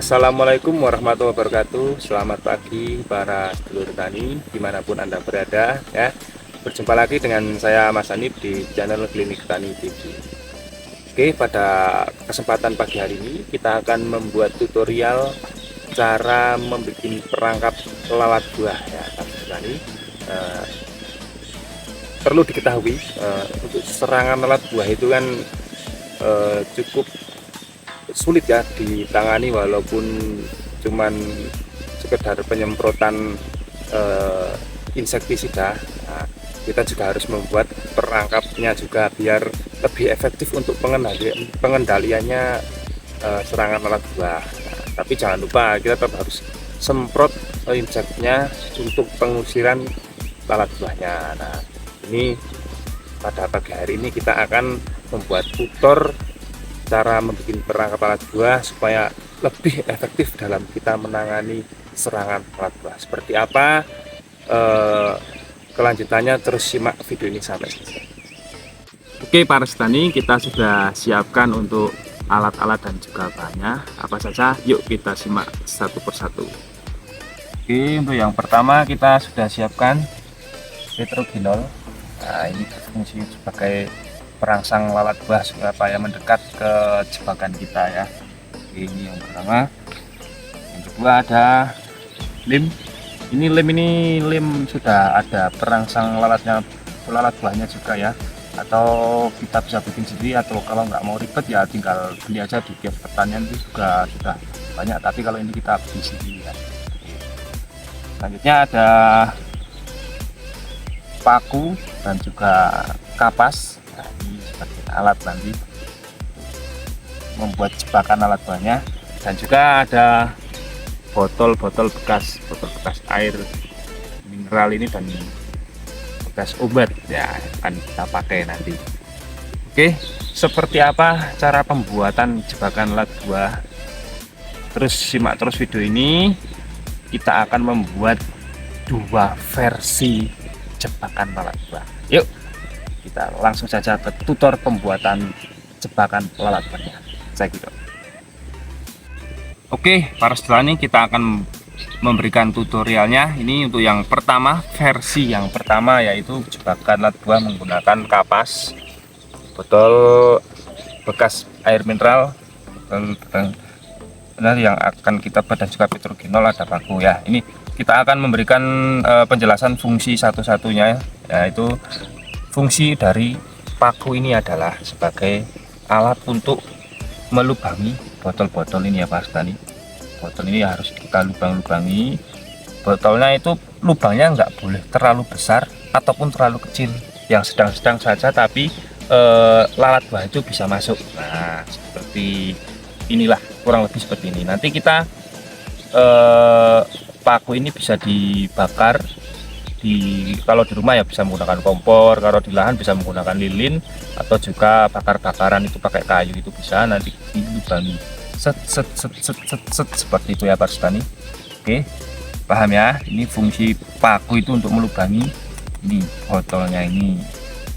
Assalamualaikum warahmatullahi wabarakatuh. Selamat pagi para sedulur tani dimanapun Anda berada ya. Berjumpa lagi dengan saya Mas Anip di channel Klinik Tani TV. Oke, pada kesempatan pagi hari ini kita akan membuat tutorial cara membuat perangkap lalat buah ya, tani. Perlu diketahui untuk serangan lalat buah itu kan cukup sulit ya ditangani, walaupun cuman sekedar penyemprotan insektisida. Nah, kita juga harus membuat perangkapnya juga biar lebih efektif untuk pengendaliannya serangan lalat buah. Nah, tapi jangan lupa kita tetap harus semprot inseknya untuk pengusiran lalat buahnya. Nah, ini pada pagi hari ini kita akan membuat tutor cara membuat perangkap lalat buah supaya lebih efektif dalam kita menangani serangan lalat buah. Seperti apa kelanjutannya, terus simak video ini sampai selesai. Oke para petani, kita sudah siapkan untuk alat-alat dan juga bahannya apa saja. Yuk kita simak satu persatu. Oke, untuk yang pertama kita sudah siapkan petrogenol. Nah, ini berfungsi sebagai perangsang lalat buah supaya mendekat ke jebakan kita ya. Ini yang pertama. Yang kedua ada lem. Ini lem sudah ada perangsang lalat buahnya juga ya. Atau kita bisa bikin sendiri, atau kalau nggak mau ribet ya tinggal beli aja di kios pertanian, itu juga sudah banyak. Tapi kalau ini kita bikin sendiri ya. Selanjutnya ada paku dan juga kapas. Nah, ini sebagai alat nanti membuat jebakan alat buahnya. Dan juga ada botol bekas air mineral ini dan bekas obat ya, akan kita pakai nanti. Oke, seperti apa cara pembuatan jebakan alat buah? Terus simak terus video ini. Kita akan membuat dua versi jebakan lalat buah. Yuk kita langsung saja ke tutor pembuatan jebakan lalat buahnya. Saya gitu. Oke para petani, kita akan memberikan tutorialnya. Ini untuk yang pertama, versi yang pertama, yaitu jebakan lalat buah menggunakan kapas, botol bekas air mineral, benar yang akan kita buat, dan juga petrogenol, ada paku ya. Ini kita akan memberikan penjelasan fungsi satu-satunya, yaitu fungsi dari paku ini adalah sebagai alat untuk melubangi botol-botol ini ya Pak Stani. Botol ini harus kita lubang-lubangi. Botolnya itu lubangnya nggak boleh terlalu besar ataupun terlalu kecil, yang sedang-sedang saja, tapi lalat buah itu bisa masuk. Nah, seperti inilah, kurang lebih seperti ini. Nanti kita paku ini bisa dibakar kalau di rumah ya bisa menggunakan kompor, kalau di lahan bisa menggunakan lilin, atau juga bakar-bakaran itu pakai kayu itu bisa. Nanti dilubangi set seperti itu ya Pak Stani. Oke, paham ya? Ini fungsi paku itu untuk melubangi ini botolnya ini.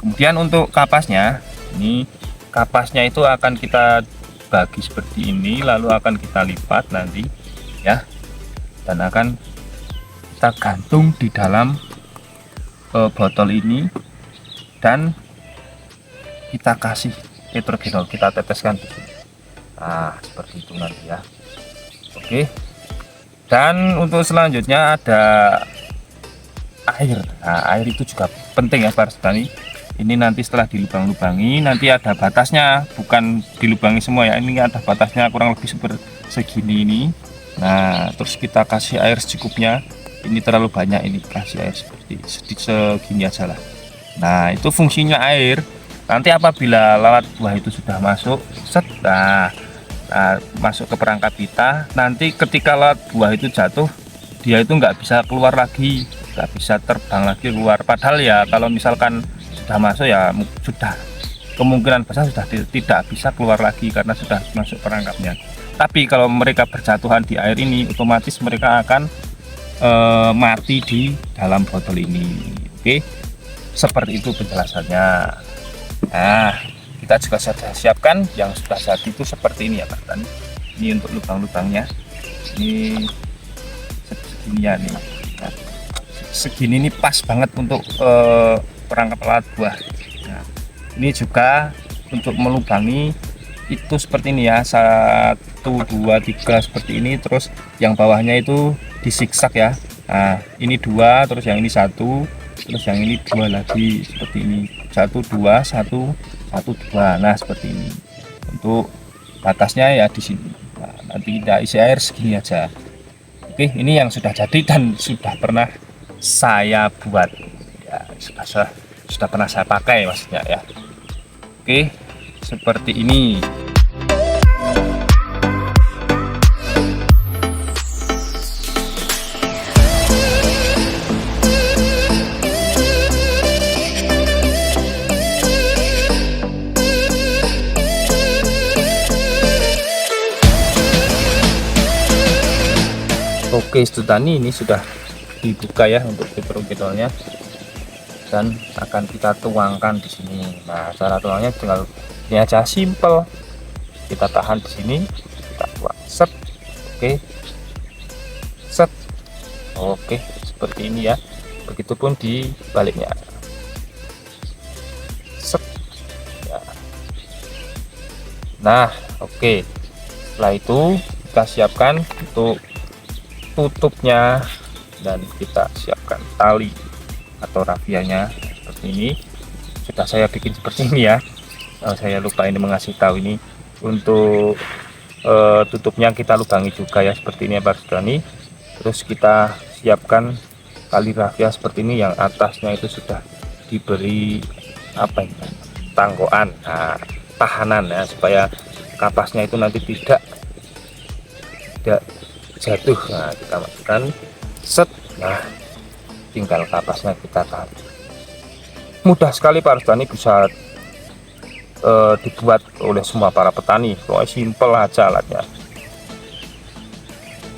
Kemudian untuk kapasnya, ini kapasnya itu akan kita bagi seperti ini, lalu akan kita lipat nanti ya, dan akan kita gantung di dalam botol ini, dan kita kasih petrogenol, kita teteskan di sini. Nah, seperti itu nanti ya. Oke. Dan untuk selanjutnya ada air. Nah, air itu juga penting ya para petani. Ini nanti setelah dilubang-lubangi, nanti ada batasnya, bukan dilubangi semua ya. Ini ada batasnya kurang lebih seperti segini ini. Nah, terus kita kasih air secukupnya. Ini terlalu banyak, ini kasih air seperti segini aja lah. Nah, itu fungsinya air. Nanti apabila lalat buah itu sudah masuk masuk ke perangkap kita, nanti ketika lalat buah itu jatuh, dia itu nggak bisa keluar lagi, nggak bisa terbang lagi keluar. Padahal ya kalau misalkan sudah masuk ya sudah kemungkinan besar sudah tidak bisa keluar lagi karena sudah masuk perangkapnya. Tapi kalau mereka berjatuhan di air ini, otomatis mereka akan mati di dalam botol ini. Oke, seperti itu penjelasannya. Nah, kita juga sudah siapkan yang sudah jadi itu seperti ini ya Pak. Ini untuk lubang-lubangnya. ini segini ya nih. Nah, segini ini pas banget untuk perangkap alat buah. Nah, ini juga untuk melubangi itu seperti ini ya, 1 2 3 seperti ini, terus yang bawahnya itu disiksak ya. Nah ini 2, terus yang ini 1, terus yang ini 2 lagi seperti ini, 1 2 1 1 2. Nah seperti ini untuk batasnya ya di sini. Nah, nanti kita isi air segini aja. Oke, ini yang sudah jadi dan sudah pernah saya buat ya, sudah pernah saya pakai maksudnya ya. Oke, seperti ini. Oke, Studani ini sudah dibuka ya untuk fitur-fiturnya dan akan kita tuangkan di sini. Nah, cara tuangnya tinggal ini aja, simple. Kita tahan di sini, kita tuang, set. Oke, set. Oke, seperti ini ya. Begitupun di baliknya, set. Ya. Nah, oke. Setelah itu kita siapkan untuk tutupnya dan kita siapkan tali atau rafianya seperti ini. Sudah saya bikin seperti ini ya. Saya lupa ini mengasih tahu ini untuk tutupnya kita lubangi juga ya seperti ini ya Pak Sudani. Terus kita siapkan tali rafia seperti ini, yang atasnya itu sudah diberi apa ini, tanggokan, nah, tahanan ya, supaya kapasnya itu nanti tidak jatuh. Nah kita masukkan, set. Nah tinggal kapasnya kita tarik. Mudah sekali Pak Rusdani, bisa dibuat oleh semua para petani. Pokoknya simple aja alatnya.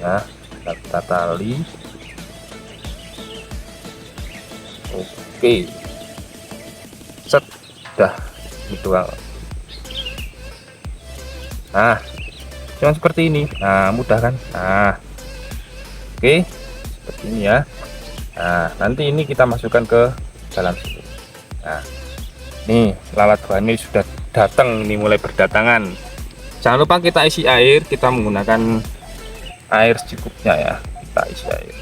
Nah kita tali. Oke, set, dah itu. Nah cuma seperti ini. Nah mudah kan. Nah oke, seperti ini ya. Nah nanti ini kita masukkan ke dalam situ. Nah nih lalat buahnya sudah datang, ini mulai berdatangan. Jangan lupa kita isi air, kita menggunakan air secukupnya ya. Kita isi air.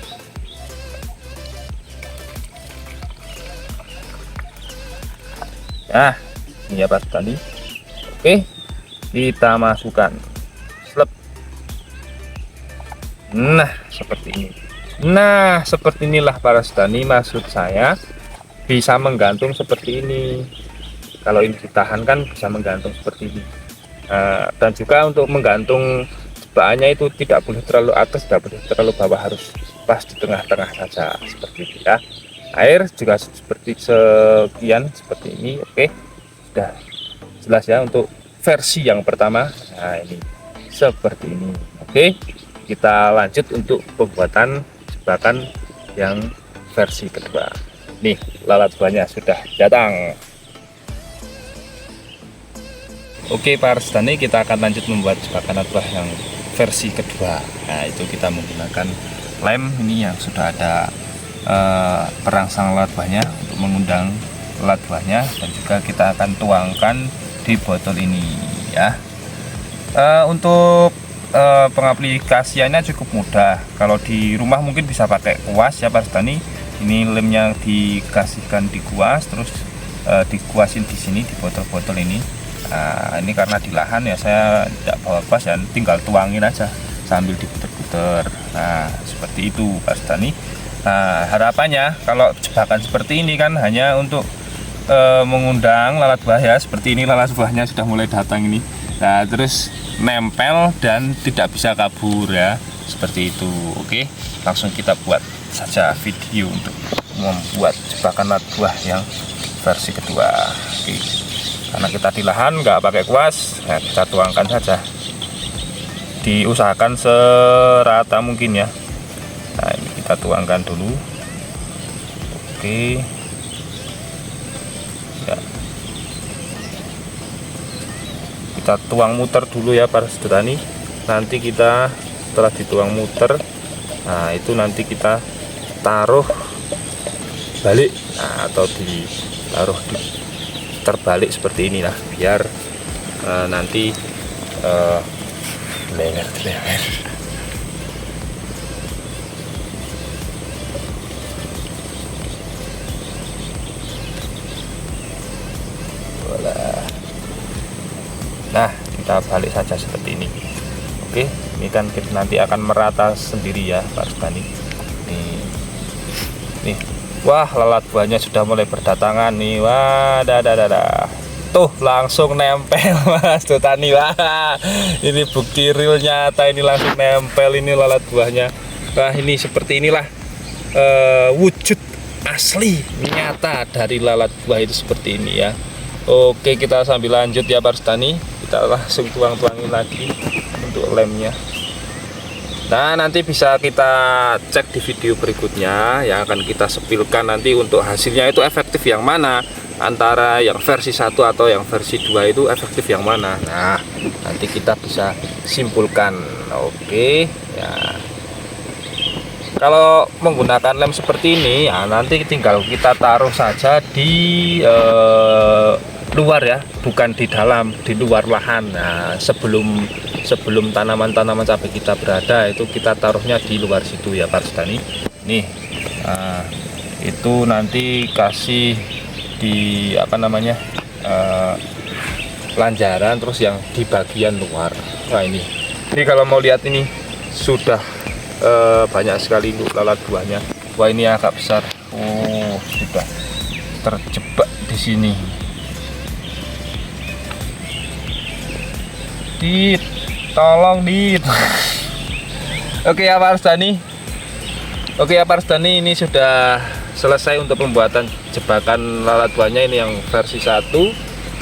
Nah ini ya Pak tadi. Oke, kita masukkan. Nah seperti ini. Nah seperti inilah para Sudani, maksud saya bisa menggantung seperti ini. Kalau ini ditahan kan bisa menggantung seperti ini. Dan juga untuk menggantung jebakannya itu tidak boleh terlalu atas, tidak boleh terlalu bawah, harus pas di tengah-tengah saja seperti itu ya. Air juga seperti sekian seperti ini. Oke, sudah jelas ya untuk versi yang pertama. Nah ini seperti ini. Oke, kita lanjut untuk pembuatan jebakan yang versi kedua. Nih lalat buahnya sudah datang. Oke Pak Rusdani, kita akan lanjut membuat jebakan lalat buah yang versi kedua. Nah itu kita menggunakan lem ini yang sudah ada perangsang lalat buahnya untuk mengundang lalat buahnya, dan juga kita akan tuangkan di botol ini ya. Untuk pengaplikasiannya cukup mudah. Kalau di rumah mungkin bisa pakai kuas ya Pak Rusdani. Ini lemnya dikasihkan di kuas, terus dikuasin di sini di botol-botol ini. Nah, ini karena di lahan ya saya tidak bawa kuas dan tinggal tuangin aja sambil diputer-puter. Nah seperti itu Pak Rusdani. Nah harapannya kalau jebakan seperti ini kan hanya untuk mengundang lalat buah ya. Seperti ini lalat buahnya sudah mulai datang ini. Nah terus nempel dan tidak bisa kabur ya, seperti itu. Oke, langsung kita buat saja video untuk membuat jebakan lalat buah yang versi kedua. Oke, karena kita di lahan nggak pakai kuas ya, kita tuangkan saja, diusahakan serata mungkin ya. Nah ini kita tuangkan dulu. Oke ya, kita tuang muter dulu ya para Sudani. Nanti kita setelah dituang muter, nah itu nanti kita taruh balik, nah, atau ditaruh terbalik seperti ini lah, biar nanti leher. Nah, kita balik saja seperti ini. Oke, ini kan kita nanti akan merata sendiri ya Pak Rustani. Nih, wah, lalat buahnya sudah mulai berdatangan nih. Wah, tuh langsung nempel Mas Dotani. Wah, ini bukti real nyata, ini langsung nempel ini lalat buahnya. Wah, ini seperti inilah wujud asli nyata dari lalat buah itu seperti ini ya. Oke, kita sambil lanjut ya Pak Rustani. Kita langsung tuang-tuangin lagi untuk lemnya. Nah, nanti bisa kita cek di video berikutnya yang akan kita sepilkan nanti untuk hasilnya itu efektif yang mana, antara yang versi 1 atau yang versi 2 itu efektif yang mana. Nah, nanti kita bisa simpulkan. Oke ya. Kalau menggunakan lem seperti ini ya, nanti tinggal kita taruh saja di luar ya, bukan di dalam, di luar lahan. Nah, sebelum tanaman-tanaman cabai kita berada, itu kita taruhnya di luar situ ya Pak Rustani. Nih, nah, itu nanti kasih di apa namanya lanjaran, terus yang di bagian luar. Nah ini kalau mau lihat ini sudah banyak sekali lalat buahnya. Wah, ini agak besar. Oh, sudah terjebak di sini. Dit, tolong Dit. Oke ya Pak Rustani. Oke ya Pak Rustani, ini sudah selesai untuk pembuatan jebakan lalat buahnya. Ini yang versi 1,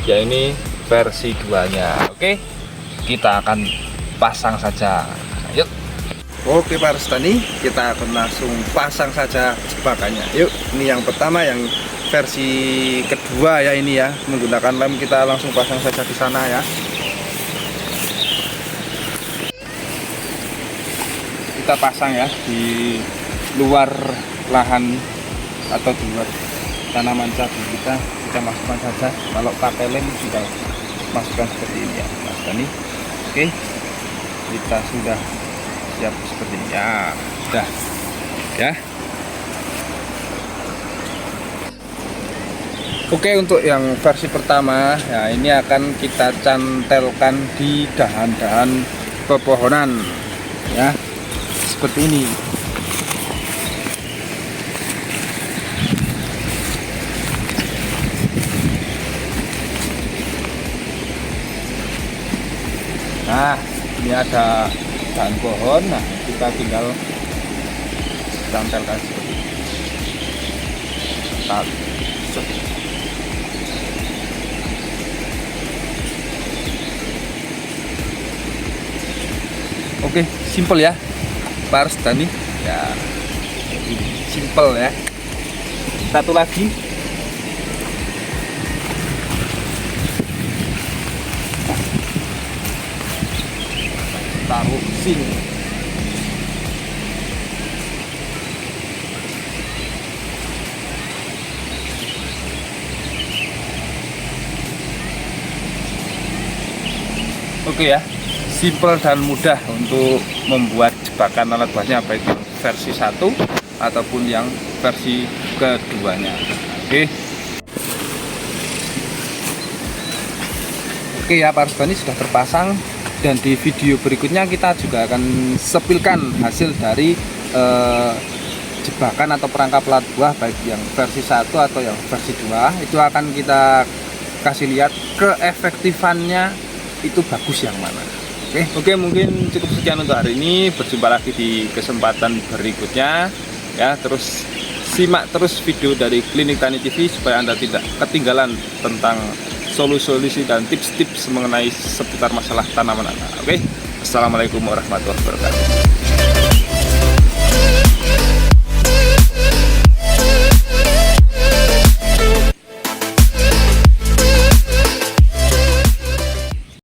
ya ini versi 2-nya. Oke, kita akan pasang saja. Yuk. Oke Pak Rustani, kita akan langsung pasang saja jebakannya. Yuk, ini yang pertama, yang versi kedua ya ini ya. Menggunakan lem kita langsung pasang saja di sana ya. Kita pasang ya di luar lahan atau di luar tanaman cabai kita masukkan saja. Kalau pakai lem juga masukkan seperti ini ya Mas Dani. Oke, kita sudah siap seperti ini ya. Sudah ya. Oke, untuk yang versi pertama ya, ini akan kita cantelkan di dahan-dahan pepohonan ya, seperti ini. Nah, ini ada dahan pohon. Nah, kita tinggal tempelkan seperti ini. Oke, simple ya Pak Rustani ya, simple ya. Satu lagi, taruh sini. Oke ya, simple dan mudah untuk membuat jebakan lalat buahnya, baik yang versi 1 ataupun yang versi keduanya. Oke ya Pak Rustani, sudah terpasang, dan di video berikutnya kita juga akan sepilkan hasil dari jebakan atau perangkap lalat buah baik yang versi 1 atau yang versi 2. Itu akan kita kasih lihat keefektifannya itu bagus yang mana. Oke, mungkin cukup sekian untuk hari ini. Berjumpa lagi di kesempatan berikutnya ya. Terus simak terus video dari Klinik Tani TV supaya Anda tidak ketinggalan tentang solusi-solusi dan tips-tips mengenai seputar masalah tanaman Anda. Oke, assalamualaikum warahmatullahi wabarakatuh.